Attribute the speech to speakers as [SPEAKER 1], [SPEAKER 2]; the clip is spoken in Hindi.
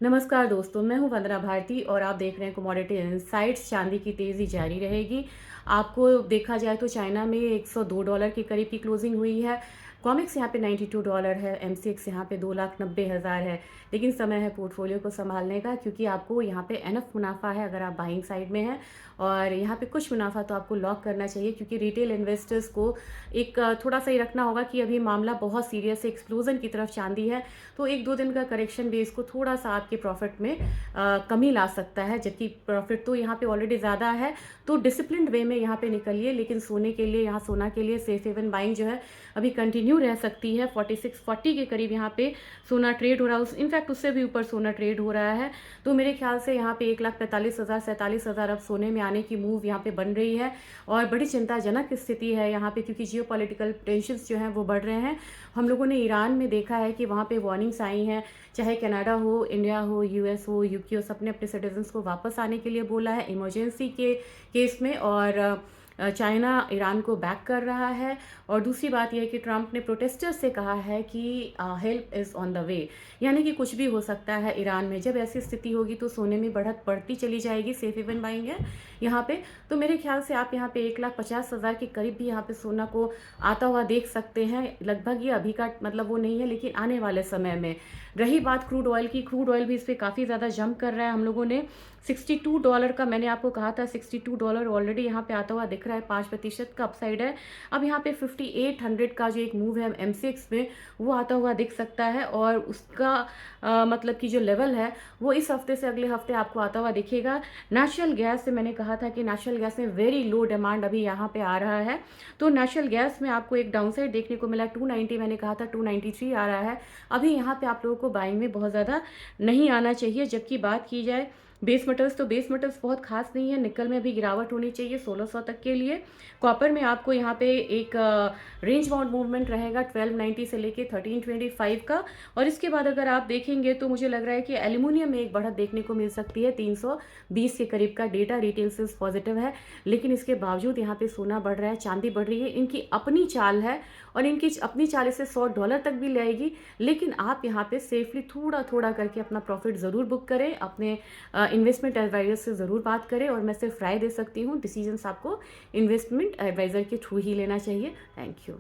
[SPEAKER 1] नमस्कार दोस्तों, मैं हूं वंदना भारती और आप देख रहे हैं कमोडिटी इनसाइट्स। चांदी की तेज़ी जारी रहेगी। आपको देखा जाए तो चाइना में $102 के करीब की क्लोजिंग हुई है। कॉमिक्स यहाँ पे $92 है, एमसीएक्स यहाँ पे 2,90,000 है। लेकिन समय है पोर्टफोलियो को संभालने का, क्योंकि आपको यहाँ पे एनफ मुनाफा है अगर आप बाइंग साइड में हैं, और यहाँ पे कुछ मुनाफा तो आपको लॉक करना चाहिए, क्योंकि रिटेल इन्वेस्टर्स को एक थोड़ा सा ही रखना होगा कि अभी मामला बहुत सीरियस है, एक्सप्लोजन की तरफ चांदी है। तो 1-2 दिन का करेक्शन बेस को थोड़ा सा आपके प्रॉफिट में कमी ला सकता है, जबकि प्रॉफिट तो यहाँ पे ऑलरेडी ज़्यादा है। तो डिसिप्लिन्ड वे में यहाँ पे निकलिए, लेकिन सोने के लिए, यहाँ सोना के लिए सेफ हेवन बाइंग जो है अभी कंटिन्यू रह सकती है। 4640 के करीब यहाँ पे सोना ट्रेड हो रहा है, इनफैक्ट उससे भी ऊपर सोना ट्रेड हो रहा है। तो मेरे ख्याल से यहाँ पे 1,45,000 47,000 अब सोने में आने की मूव यहाँ पे बन रही है, और बड़ी चिंताजनक स्थिति है यहाँ पे, क्योंकि जियो पॉलिटिकल टेंशंस जो हैं वो बढ़ रहे हैं। हम लोगों ने ईरान में देखा है कि वहाँ पे वार्निंग्स आई हैं, चाहे कनाडा हो, इंडिया हो, यूएस हो, यूके हो, सबने अपने सिटीजन्स को वापस आने के लिए बोला है इमरजेंसी के केस में। और चाइना ईरान को बैक कर रहा है। और दूसरी बात यह है कि ट्रंप ने प्रोटेस्टर्स से कहा है कि help is on the way, यानी कि कुछ भी हो सकता है ईरान में। जब ऐसी स्थिति होगी तो सोने में बढ़त बढ़ती चली जाएगी। सेफ हेवन बाइंग है यहाँ पे। तो मेरे ख्याल से आप यहाँ पे 1,50,000 के करीब भी यहाँ पे सोना को आता हुआ देख सकते हैं। लगभग ये अभी का मतलब वो नहीं है, लेकिन आने वाले समय में। रही बात क्रूड ऑयल की, क्रूड ऑयल भी इस पर काफ़ी ज़्यादा जंप कर रहा है। हम लोगों ने $62 का, मैंने आपको कहा था $62 ऑलरेडी यहाँ पे आता हुआ दिख रहा है, 5% का अपसाइड है। अब यहाँ पे 5800 का जो एक मूव है एमसीएक्स में, वो आता हुआ दिख सकता है। और उसका मतलब कि जो लेवल है वो इस हफ्ते से अगले हफ्ते आपको आता हुआ दिखेगा। नेचुरल गैस से मैंने कहा था कि नेचुरल गैस में वेरी लो डिमांड अभी यहाँ पे आ रहा है। तो नेचुरल गैस में आपको एक डाउनसाइड देखने को मिला। 290 मैंने कहा था, 293 आ रहा है। अभी यहाँ पे आप लोगों को बाइंग में बहुत ज़्यादा नहीं आना चाहिए। जबकि बात की जाए बेस मेटल्स, तो बेस मेटल्स बहुत खास नहीं है। निकल में भी गिरावट होनी चाहिए 1600 तक के लिए। कॉपर में आपको यहाँ पे एक रेंज बाउंड मूवमेंट रहेगा 1290 से लेके 1325 का। और इसके बाद अगर आप देखेंगे तो मुझे लग रहा है कि एल्यूमिनियम में एक बढ़त देखने को मिल सकती है 320 के करीब का। डेटा रिटेल सेल्स पॉजिटिव है, लेकिन इसके बावजूद यहाँ पे सोना बढ़ रहा है, चांदी बढ़ रही है। इनकी अपनी चाल है, और इनकी अपनी चाल इसे $100 तक भी लाएगी। लेकिन आप यहाँ पे सेफली थोड़ा थोड़ा करके अपना प्रॉफिट ज़रूर बुक करें। अपने इन्वेस्टमेंट एडवाइज़र से ज़रूर बात करें, और मैं सिर्फ राय दे सकती हूँ। डिसीजंस आपको इन्वेस्टमेंट एडवाइज़र के थ्रू ही लेना चाहिए। Thank you.